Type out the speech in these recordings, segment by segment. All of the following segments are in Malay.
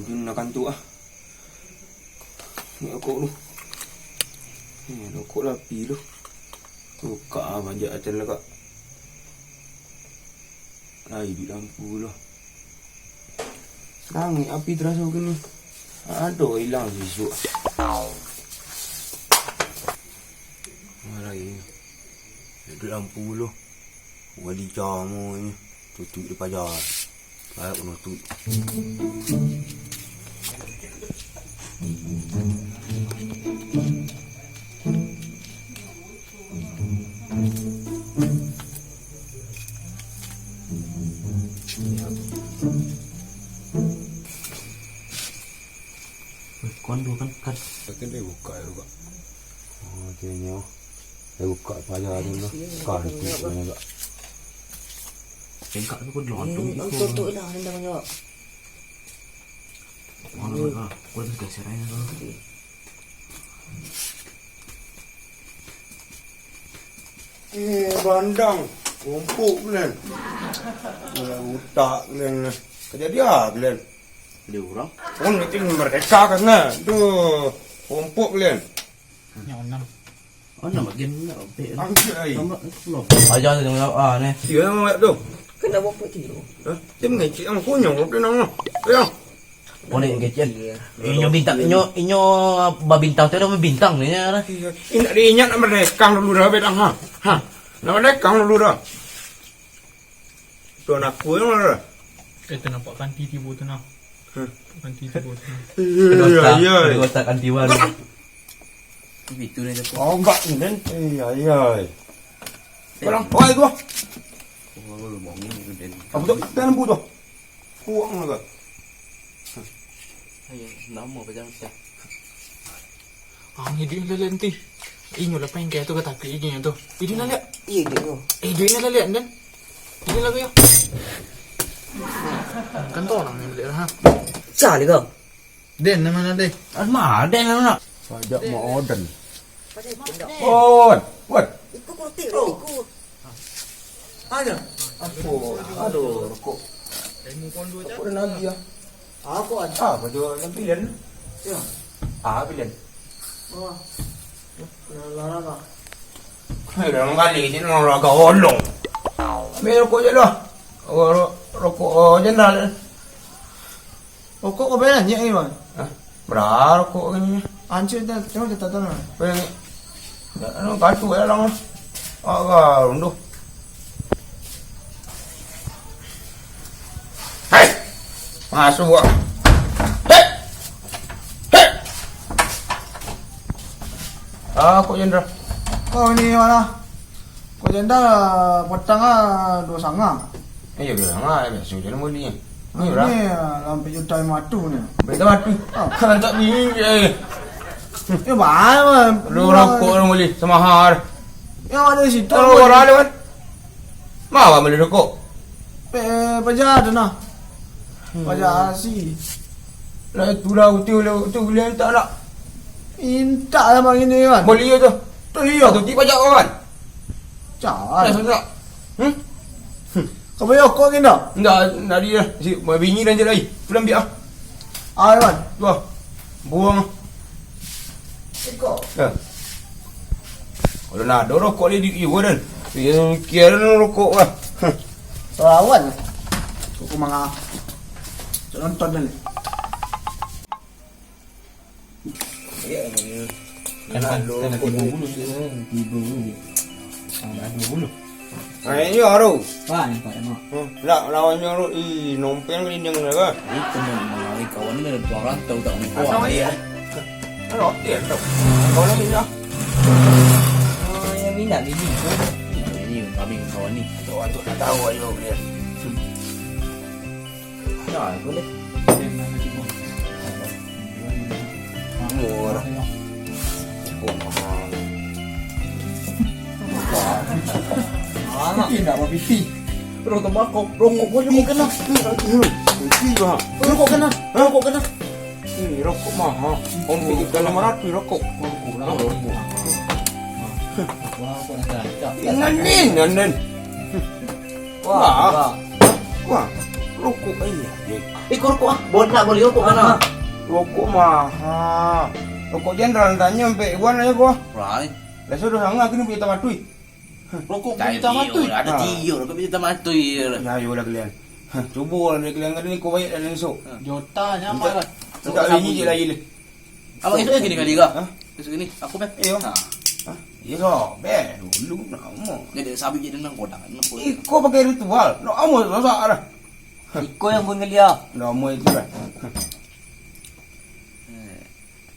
Jun nak kantuk ah. Ni rokok tu. Ni rokok lah api tu. Buka ah banjak atas lah kak. Lagi di lampu lah. Langit api terasa ke ni. Aduh hilang besok. Lagi ni. Di lampu lah. Wali jamu ni. Tutup depan jalan. Harap menutup. Con dua kan kan. Kan dia buka juga. Oh, dia dia buka payah dulu. Kan tu juga. Tengok tu kau lontung itu. Tutup dah hendak menjawab. Mana kau dah kasih raya tu. Bandang. Kumpuk Glen. Utak Glen. Kerja dia Glen. Dia orang. Oh, ni tinggal mereka kan nah. Tu kumpuk Glen. Yang 6. Oh, nama game nak update. Angkai. Nama belum. Ajar tu jangan ni. Dia mak tu. Kena bawa tidur. Dia mengecik ang kunyong ke nang. Ya. Oh ni kecil. Inyo bintang inyo babintang tu nama bintang ni ya. Ini dia ingat nak mereka dulu dah bedang ha. Ha. Nak mereka dulu dah. Tu nak kuih mana? Kita nampak kanti tiba tu nak. Kanti tiba tu. Ya. Kau tak kan tiwan. Itu ni tu. Oh, enggak ni. Ya. Orang toy tu. Oh, lu mau ni gede. Apa tu? Dalam bu tu. Kuang lah. Ayah, nama macam apa? Ah, ni dia lah nanti. Inyo lah pengen kaya tu kata ke ini tu. Ini nak lihat. Iya dia tu. Dia nak lihat dan. Ini lah kaya. Kan tu orang ni lihat ha. Cah dia kau. Den mana deh? Mah ada nak. Sajak modern. Pasal benda. What? Ikut kurtik tu. Ikut. Ada. Apa? Aduh, rokok. Ilmu pon dua je. Rokok dah lagi ah. Aku ada. Ah, baju yang pilihan. Ya. Ah, pilihan. Oh. Lara kau. Hai, dah kali ni orang raga olong. Ambil rokok je lah. Rokok jenderal. Rokok kau bayar ni ni bang. Hah? Berapa rokok ni? Ancur dah tengok kita tahu nak. Bayang ni. Ano kartu ya lang. Ah, rundu. Hai. Masuk ah. Hei. Hei. Ah, kok jenderal. Kau ni mana? Kau jenda petang ah 2,5. Ya bilang ah, biasa je mau ni. Ni Ni berapa? lampu juta matu ni. Berita mati. Kan tak ni. Ya baik. Lu rokok orang beli semahar. Yang ada di situ. Kalau orang ada kan. Mau beli rokok. Pajar tu nak. Pajar asi. Lah tu lah utiu beli tak nak. Minta lah bang ini kan. Beli tu. Tu iya tu tiba pajak kan. Cah. Tak. Kau bayar kau ni tak? Enggak, dia. Si bini dan je lagi. Pulang biar. Ah kan. Tu. Buang. Ikut. Ya. Kalau nak ada rokok ni di iwan kan. Dia kira rokok lah. Selawan. Aku mangga. Nonton ni. Kena tiba dulu. Tiba dulu. Ada dulu. Ini aru. Wah, ni pak mak. Nak lawannya aru. Nompeng ni yang nak. Itu memang kawan ni ada orang tahu tak ni. Sama dia. Ano, dia tu. Kau nak pindah. Oh, yang minat ni. Ini kami kawan ni. Tuan tu nak tahu ayo dia. Ya, boleh. Murah. Ah, tidak mau pipi. Rokok bakok, rokok gua juga kena. Pipi bah. Rokok kena, rokok kena. Ini rokok mahal. Om pergi kalau merapi rokok. Inganin. Wah. Wah. Rokok iya. Ikut rokok ah. Boleh rokok mana? Rokok mahal. Rokok general tanya sampai Iwan aja gua. Right. Lah sudah sangat kini punya tamatui. Rokok Cai kita matui. ada tiur, kau bisa matui. Ya yo lah kalian. Coba lah kalian ni kau bayar dan esok. Jota nyampe kan. Tak ini je lagi le. Abang esok gini kali kah? Esok gini, aku pep. Iyo. Ya so, dulu nama. Jadi sabi jadi nang kodang. Iko pakai ritual. No amo rasa lah. Iko yang pun ngelia. Nama itu lah.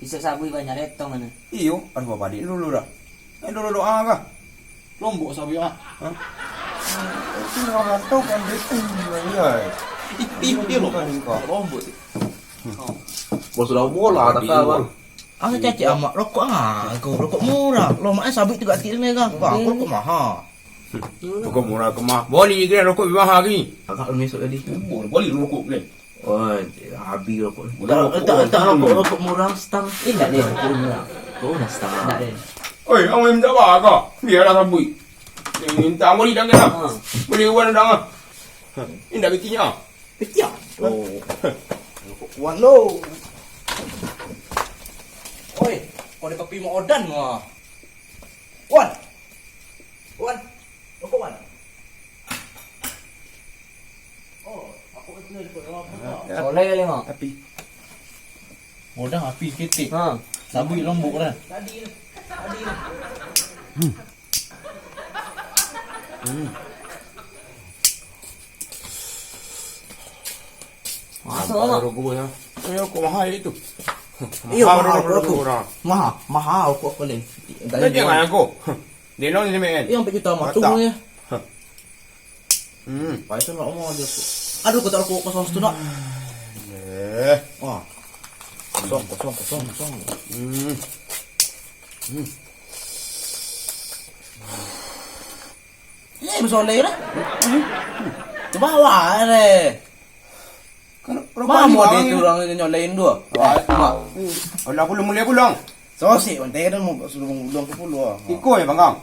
Isa sabi banyak retong mana. Iyo, ada apa dia dulu dah. Dulu doa kah? Lombok sabi ah. Itu orang tahu kan itu. Ya. Iya loh. Lombok. Bos sudah bola tak tahu. Aku cacik amak rokok aku rokok murah. Lo mak sabit juga tidak ni kan. Aku rokok mahal. Rokok murah kemah. Boleh kira rokok mahal ni. Agak mesok tadi. Boleh rokok ni. Oh, habis rokok. Tak rokok murah stang. Tidak dia rokok murah. Oh, dah stang. Tak dia. Oi, awak minta apa kau? Biarlah sabui. Minta boleh dah kena. Boleh wan dah. Ini dah bikinnya. Pecah. Oh. Rokok kuan lo. Oi, kau ada kopi mau odan mah. Wan. Rokok wan. Oh, aku kena rokok. Soleh kali mah. Tapi Modang api ketik. Ha. Sabi lombok kan. Tadi. Masuk apa lah. rokok ya? Rokok mahal itu. Iyo, mahal rokok. rokok. Mahal rokok kau ni. Dah jangan aku. Dia non ni men. Iyo sampai kita matung Mata. ya. Hmm. Pakai tu nak omong aja. Aduh, kau tak rokok kosong tu nak. Wah. Kosong. Bersoleh dah. Coba awak ni. Kan Mana model tu orang nyolain dua. Wah, mak. Alah aku mulai pulang. Sosik pantai dah mau suruh ulang ke pulau. Iko ya banggang.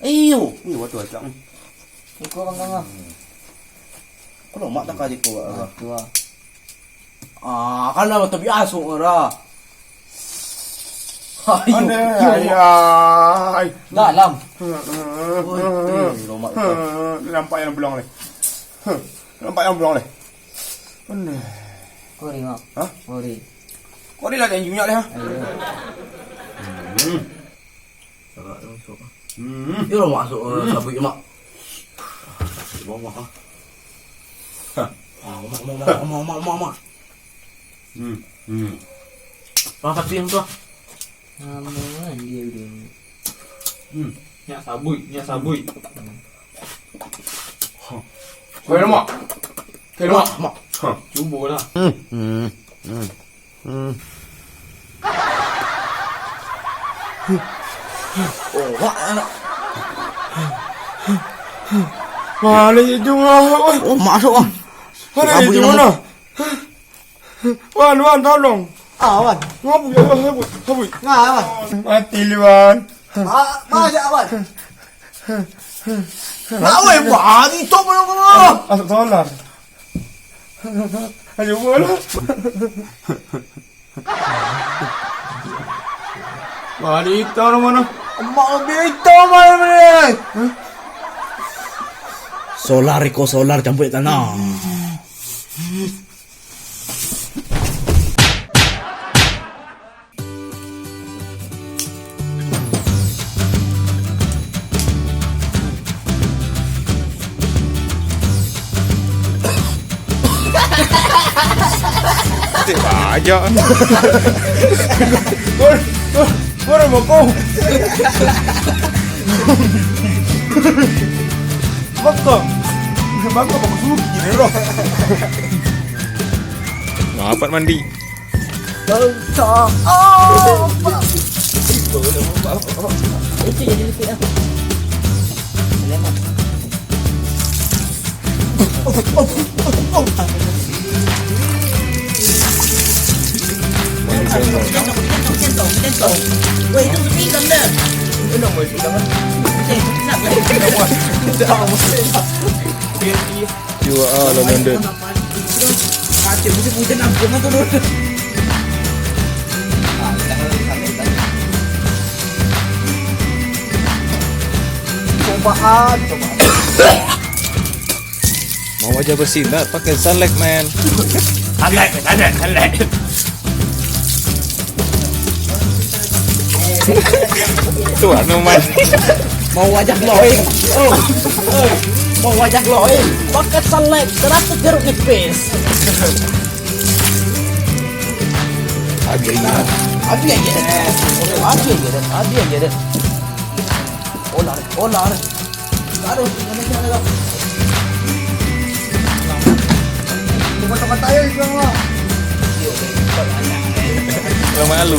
Iyo. Ni waktu acak. Iko bang bang. Kalau mak tak kaji kau. Tua. Kan lah tapi asuk ora. Ayo. Ayai. Dalam. Mak. Nampak yang pulang le. Nampak yang pulang le. Kori mah. Ha? Kori. Kau ni lah yang junyak le ha. Yo lo masuk sabuk mak. Bawa mak. Mak. Makan piang tu. Aman dia dia. Nyak sabui. Kau mak. Kau Mak. Cuba lah. Oh, mak anak. Mana itu lah? Oh, masuk ah. Mana itu mana? Wan, tolong. Awan. Ngapa ya? Sabui. Ngawan. Mati Wan. Masa awan. Awak buat itu mana kau? Asal solar. Ayo bola. Mari itu mana? Mak itu mana? Solar campur tanah. Aja. Kau mau kau? Bangko bagus dulu gini loh. Dapat mandi. Itu jadi lebih dah. Lemon. Weh, itu pinggang dah. You are all on Kacau musim hujan ampun tu dulu. Cobaan. Mau aja bersinar pakai sunlight man. Sunlight. Tuh anu man. Mau wajah glowing. Mau wajah glowing. Pakai sunlight 100 jeruk nipis. Agak ini. Abi aja deh. Olar. Aduh, mana. Tempat-tempat tayo, ikaw mo. Malu.